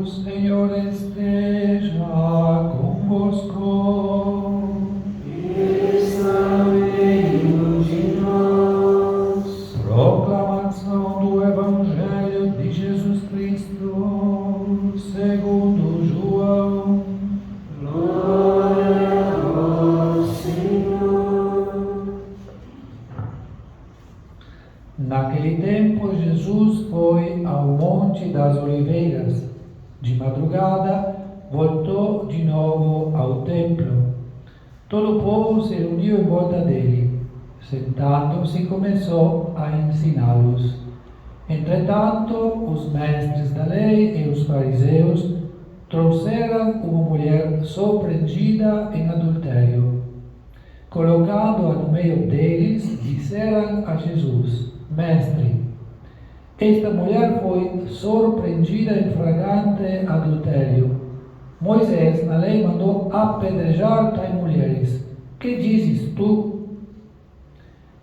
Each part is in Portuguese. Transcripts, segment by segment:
O Senhor esteja convosco. Está no meio de nós. Proclamação do Evangelho de Jesus Cristo, segundo João. Glória a vós, Senhor. Naquele tempo, Jesus foi ao Monte das Oliveiras. De madrugada, voltou de novo ao templo. Todo o povo se reuniu em volta dele. Sentando-se, começou a ensiná-los. Entretanto, os mestres da lei e os fariseus trouxeram uma mulher surpreendida em adultério. Colocando-a no meio deles, disseram a Jesus: Mestre, esta mulher foi surpreendida em flagrante adultério. Moisés, na lei, mandou apedrejar tais mulheres. Que dizes tu?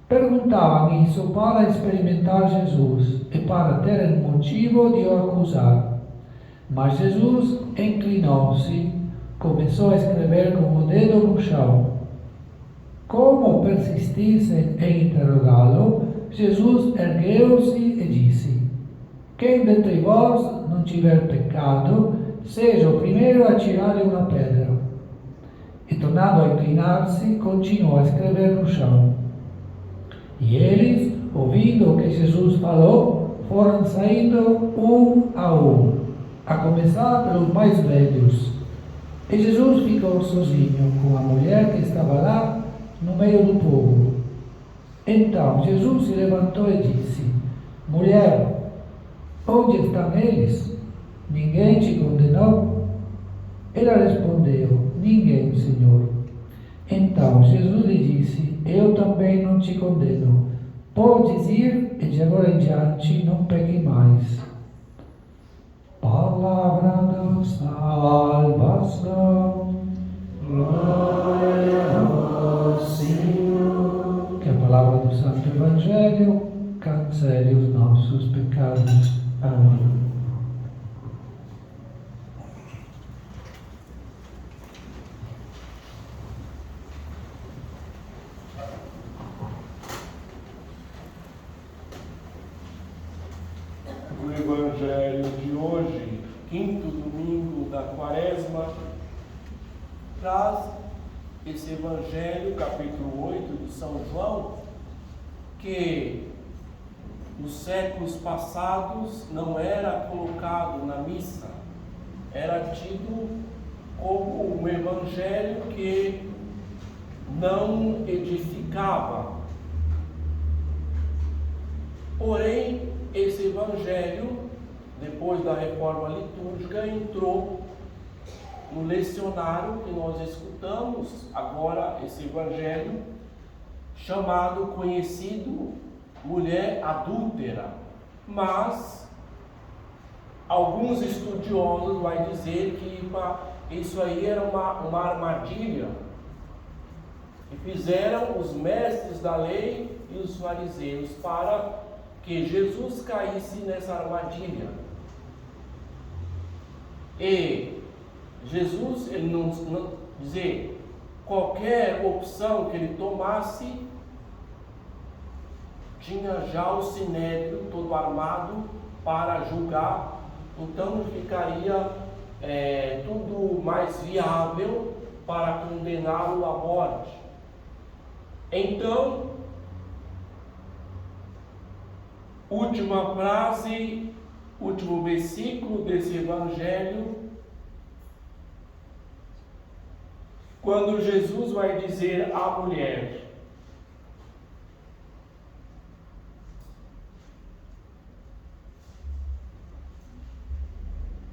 Perguntavam isso para experimentar Jesus e para terem motivo de o acusar. Mas Jesus inclinou-se, começou a escrever com o dedo no chão. Como persistissem em interrogá-lo, Jesus ergueu-se e disse: Quem dentre vós não tiver pecado, seja o primeiro a tirar-lhe uma pedra. E tornando a inclinar-se, continuou a escrever no chão. E eles, ouvindo o que Jesus falou, foram saindo um, a começar pelos mais velhos. E Jesus ficou sozinho com a mulher que estava lá no meio do povo. Então Jesus se levantou e disse: Mulher, onde estão eles? Ninguém te condenou? Ela respondeu: Ninguém, Senhor. Então Jesus lhe disse: Eu também não te condeno. Podes ir e de agora em diante não peque mais. Palavra da salvação. Glória a vós, Senhor. Que a palavra do Santo Evangelho cancele os nossos pecados. Amém. O Evangelho de hoje, quinto domingo da Quaresma, traz esse Evangelho, capítulo 8 de São João, que nos séculos passados não era colocado na missa, era tido como um Evangelho que não edificava. Porém, esse Evangelho, depois da reforma litúrgica, entrou no lecionário que nós escutamos agora, esse Evangelho, chamado, conhecido, mulher adúltera. Mas alguns estudiosos vão dizer que isso aí era uma armadilha que fizeram os mestres da lei e os fariseus para que Jesus caísse nessa armadilha. E Jesus, ele não dizer, qualquer opção que ele tomasse, tinha já o sinédrio todo armado para julgar, então ficaria tudo mais viável para condená-lo à morte. Então, última frase, último versículo desse Evangelho, quando Jesus vai dizer à mulher: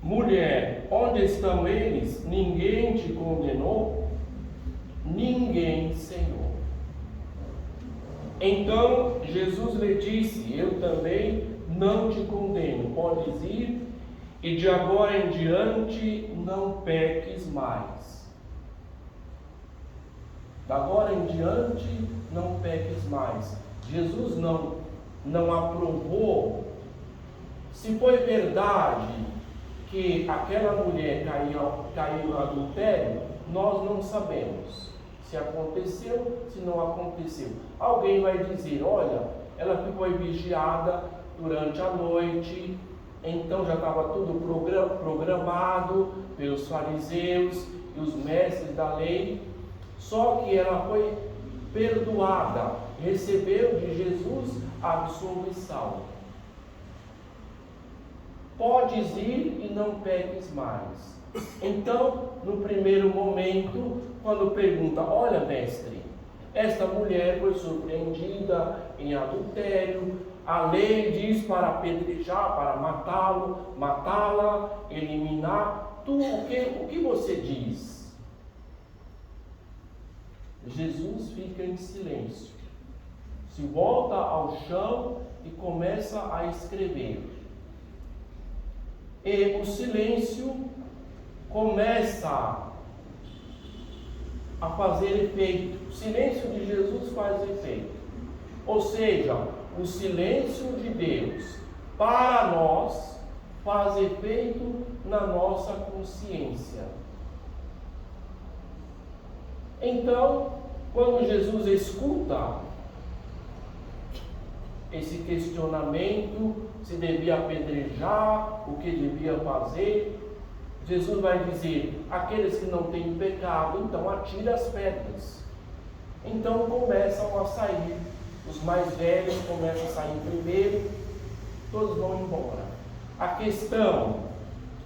Mulher, onde estão eles? Ninguém te condenou? Ninguém, Senhor. Então Jesus lhe disse: Eu também não te condeno. Podes ir e de agora em diante não peques mais. De agora em diante não peques mais. Jesus não aprovou. Se foi verdade que aquela mulher caiu no adultério, nós não sabemos se aconteceu, se não aconteceu. Alguém vai dizer, olha, ela ficou vigiada durante a noite, então já estava tudo programado pelos fariseus e os mestres da lei, só que ela foi perdoada, recebeu de Jesus a absolvição. Podes ir e não peques mais. Então, no primeiro momento, quando pergunta, olha mestre, esta mulher foi surpreendida em adultério, a lei diz para apedrejar, para matá-la, eliminar. O que você diz? Jesus fica em silêncio, se volta ao chão e começa a escrever. E o silêncio começa a fazer efeito. O silêncio de Jesus faz efeito. Ou seja, o silêncio de Deus para nós faz efeito na nossa consciência. Então, quando Jesus escuta esse questionamento, se devia apedrejar, o que devia fazer, Jesus vai dizer, aqueles que não têm pecado, então atire as pedras. Então começam a sair, os mais velhos começam a sair primeiro, todos vão embora. A questão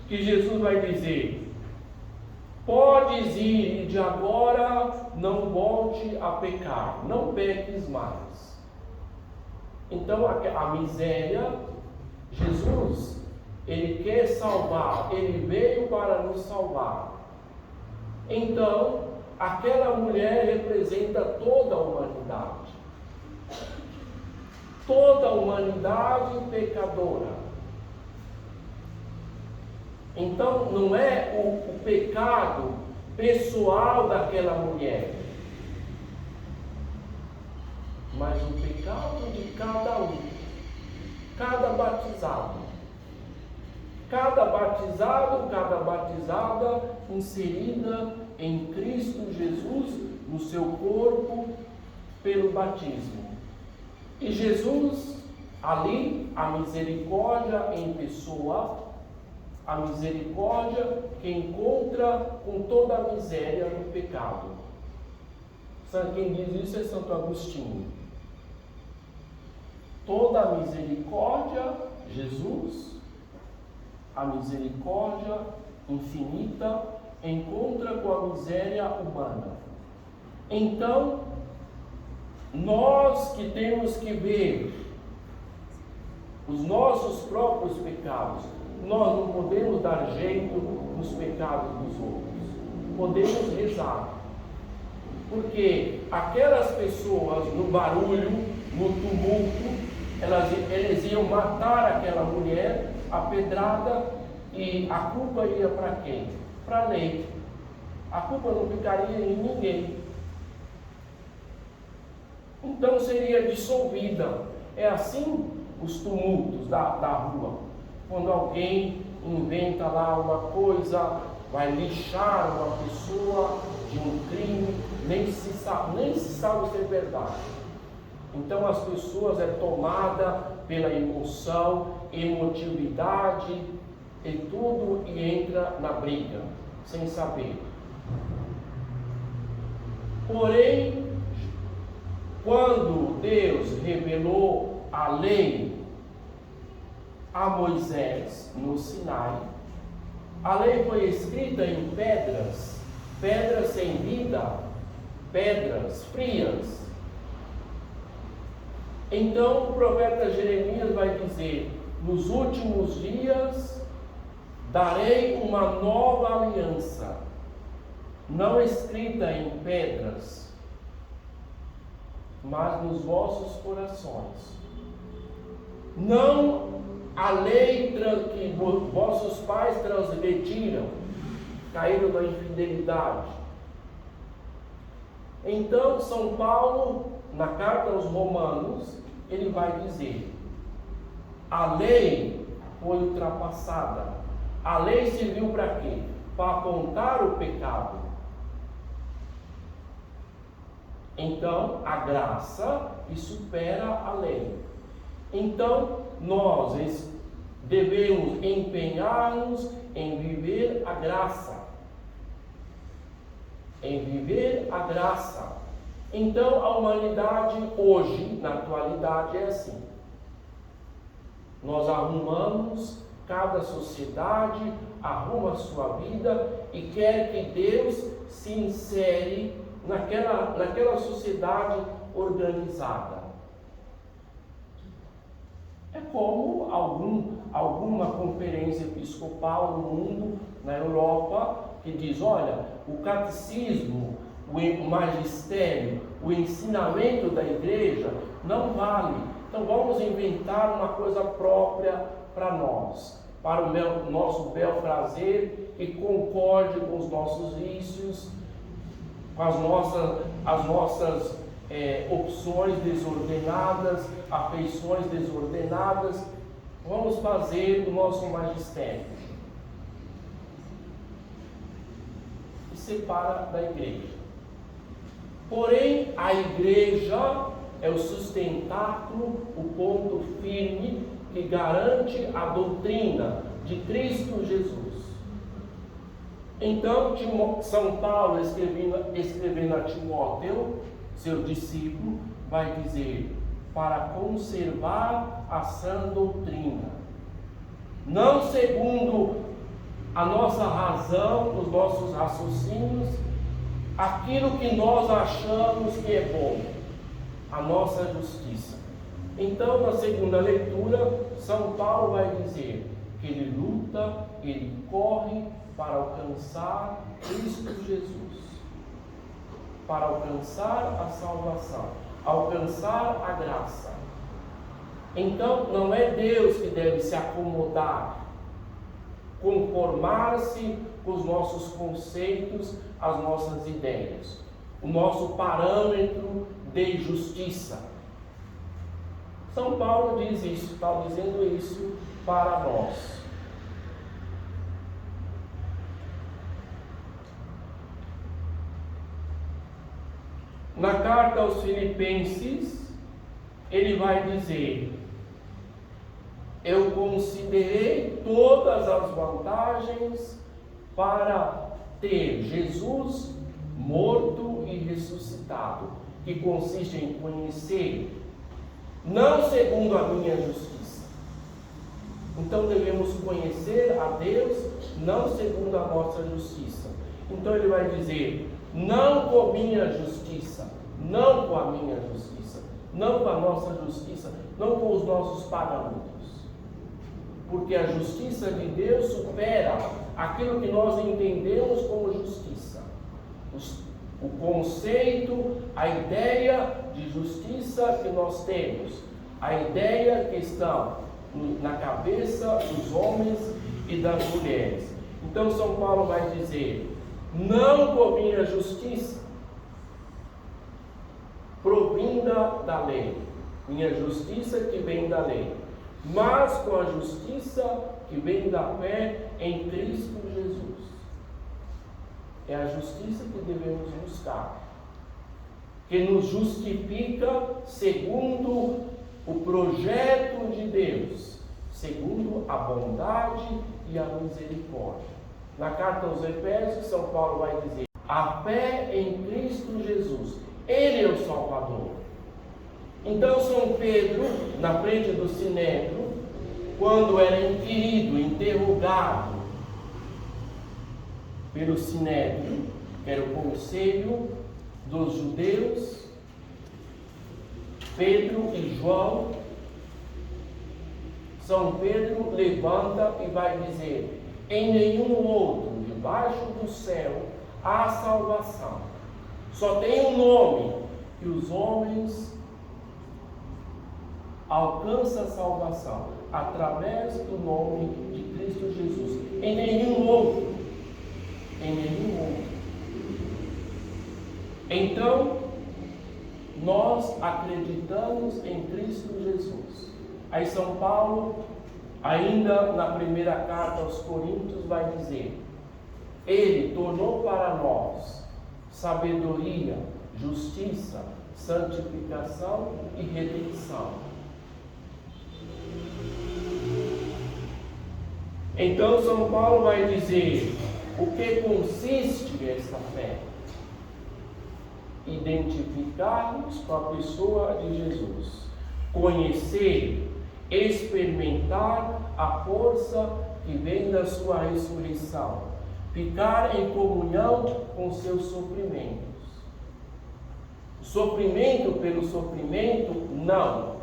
que Jesus vai dizer, podes ir e de agora não volte a pecar, não peques mais. Então a miséria, Jesus, Ele quer salvar, Ele veio para nos salvar. Então, aquela mulher representa toda a humanidade. Toda a humanidade pecadora. Então, não é o pecado pessoal daquela mulher, mas o pecado de cada um, cada batizado. Cada batizado, cada batizada inserida em Cristo Jesus, no seu corpo, pelo batismo. E Jesus, ali, a misericórdia em pessoa, a misericórdia que encontra com toda a miséria do pecado. Quem diz isso é Santo Agostinho. Toda a misericórdia, Jesus, a misericórdia infinita encontra com a miséria humana. Então, nós que temos que ver os nossos próprios pecados, nós não podemos dar jeito nos pecados dos outros. Podemos rezar. Porque aquelas pessoas no barulho, no tumulto, eles iam matar aquela mulher, a pedrada, e a culpa ia para quem? Para a lei. A culpa não ficaria em ninguém. Então seria dissolvida. É assim os tumultos da rua. Quando alguém inventa lá uma coisa, vai lixar uma pessoa de um crime, nem se sabe se é verdade. Então as pessoas é tomada pela emoção, emotividade e tudo, e entra na briga, sem saber. Porém, quando Deus revelou a lei a Moisés no Sinai, a lei foi escrita em pedras sem vida, pedras frias. Então o profeta Jeremias vai dizer, nos últimos dias darei uma nova aliança, não escrita em pedras, mas nos vossos corações. Não a lei que vossos pais transgrediram, caíram na infidelidade. Então São Paulo, na carta aos Romanos, ele vai dizer, a lei foi ultrapassada, A lei serviu para quê? Para apontar o pecado. Então, a graça que supera a lei. Então, nós devemos empenhar-nos em viver a graça. Em viver a graça. Então, a humanidade hoje, na atualidade, é assim. Nós arrumamos, cada sociedade arruma a sua vida e quer que Deus se insere naquela sociedade organizada. É como alguma conferência episcopal no mundo, na Europa, que diz, olha, o catecismo, o magistério, o ensinamento da igreja não vale. Então vamos inventar uma coisa própria para nós, para o nosso bel prazer, que concorde com os nossos vícios, com as nossas opções desordenadas, afeições desordenadas. Vamos fazer o nosso magistério. E separa da igreja. Porém, a igreja é o sustentáculo, o ponto firme que garante a doutrina de Cristo Jesus. Então, São Paulo, escrevendo a Timóteo, seu discípulo, vai dizer, para conservar a sã doutrina, não segundo a nossa razão, os nossos raciocínios, aquilo que nós achamos que é bom, a nossa justiça. Então, na segunda leitura, São Paulo vai dizer que ele luta, ele corre para alcançar Cristo Jesus, para alcançar a salvação, alcançar a graça. Então, não é Deus que deve se acomodar, conformar-se com os nossos conceitos, as nossas ideias, o nosso parâmetro de justiça. São Paulo diz isso, está dizendo isso para nós. Na carta aos Filipenses, ele vai dizer, eu considerei todas as vantagens para ter Jesus morto e ressuscitado, que consiste em conhecer, não segundo a minha justiça. Então devemos conhecer a Deus, não segundo a nossa justiça. Então ele vai dizer, não com minha justiça, não com a minha justiça, não com a nossa justiça, não com os nossos parâmetros. Porque a justiça de Deus supera aquilo que nós entendemos como justiça. O conceito, a ideia de justiça que nós temos, a ideia que está na cabeça dos homens e das mulheres. Então São Paulo vai dizer, não com minha justiça, provinda da lei, minha justiça que vem da lei, mas com a justiça que vem da fé em Cristo Jesus. É a justiça que devemos buscar, que nos justifica segundo o projeto de Deus, segundo a bondade e a misericórdia. Na carta aos Efésios, São Paulo vai dizer, a fé em Cristo Jesus, Ele é o Salvador. Então São Pedro, na frente do Sinédrio, quando era inquirido, interrogado pelo Sinédrio, que era o conselho dos judeus, Pedro e João, São Pedro levanta e vai dizer, em nenhum outro debaixo do céu há salvação. Só tem um nome que os homens alcançam a salvação, através do nome de Cristo Jesus. Em nenhum outro. Em nenhum outro. Então, nós acreditamos em Cristo Jesus. Aí São Paulo Ainda na primeira carta aos Coríntios vai dizer: Ele tornou para nós sabedoria, justiça, santificação e redenção. Então São Paulo vai dizer o que consiste esta fé: identificar-nos com a pessoa de Jesus, conhecer, experimentar a força que vem da sua ressurreição, ficar em comunhão com seus sofrimentos. Sofrimento pelo sofrimento, não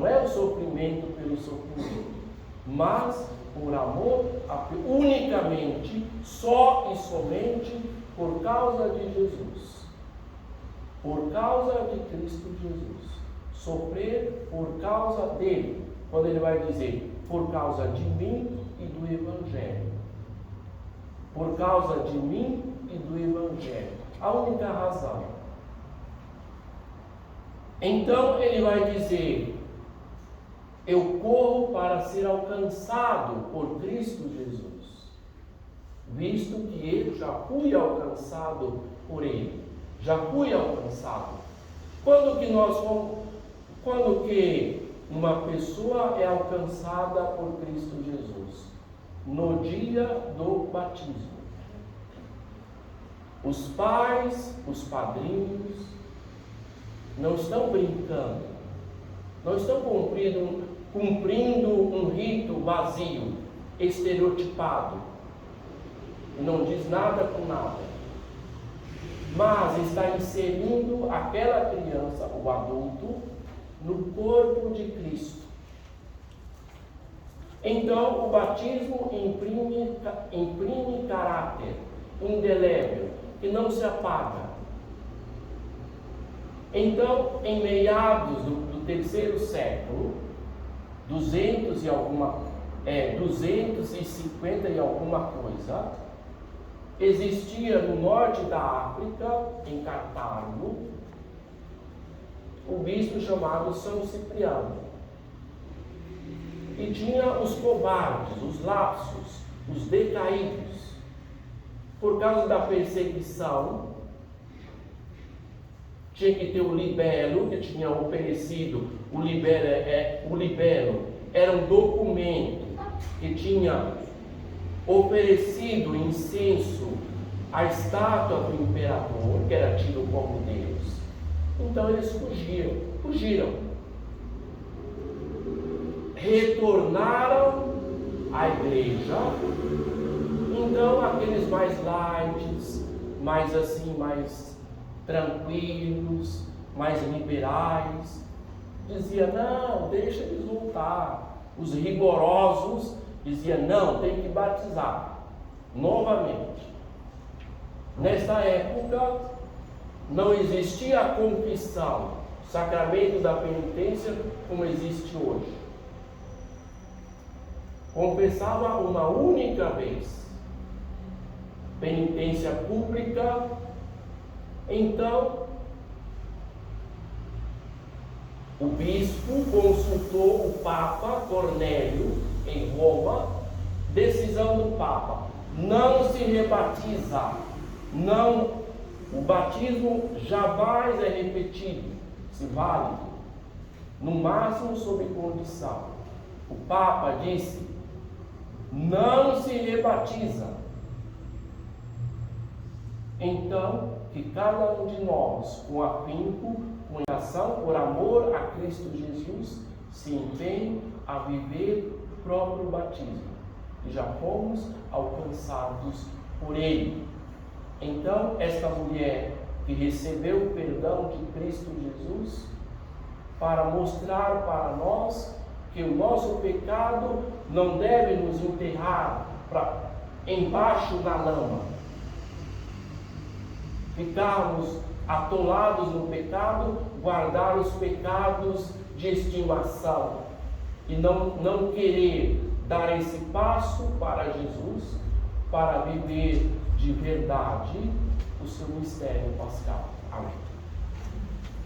é o sofrimento pelo sofrimento, mas por amor, unicamente, só e somente por causa de Jesus, por causa de Cristo Jesus. Sofrer por causa dele, quando ele vai dizer por causa de mim e do Evangelho. Por causa de mim e do Evangelho. A única razão. Então ele vai dizer: eu corro para ser alcançado por Cristo Jesus, visto que eu já fui alcançado por ele. Já fui alcançado. Quando que uma pessoa é alcançada por Cristo Jesus? No dia do batismo. Os pais, os padrinhos, não estão brincando, não estão cumprindo um rito vazio, estereotipado, e não diz nada com nada, mas está inserindo aquela criança, o adulto, no corpo de Cristo. Então, o batismo imprime caráter indelével, que não se apaga. Então, em meados do terceiro século, 250 e alguma coisa, existia no norte da África, em Cartago, o bispo chamado São Cipriano. E tinha os cobardes, os lapsos, os decaídos. Por causa da perseguição, tinha que ter o libelo, que tinha oferecido. O libelo era um documento que tinha oferecido incenso à estátua do imperador, que era tido como Deus. Então eles fugiram. Retornaram à igreja. Então aqueles mais light, mais tranquilos, mais liberais, dizia: não, deixa eles voltar. Os rigorosos diziam: não, tem que batizar novamente. Nesta época não existia a confissão, sacramento da penitência, como existe hoje. Confessava uma única vez, penitência pública. Então o bispo consultou o Papa Cornélio em Roma. Decisão do Papa: não se rebatiza, não, o batismo jamais é repetido, se válido, no máximo sob condição. O Papa disse: não se rebatiza. Então, que cada um de nós, com afinco, com ação, por amor a Cristo Jesus, se empenhe a viver o próprio batismo. E já fomos alcançados por Ele. Então, esta mulher que recebeu o perdão de Cristo Jesus, para mostrar para nós que o nosso pecado não deve nos enterrar embaixo da lama, ficarmos atolados no pecado, guardar os pecados de estimação e não querer dar esse passo para Jesus, para viver de verdade o seu mistério pascal. Amém.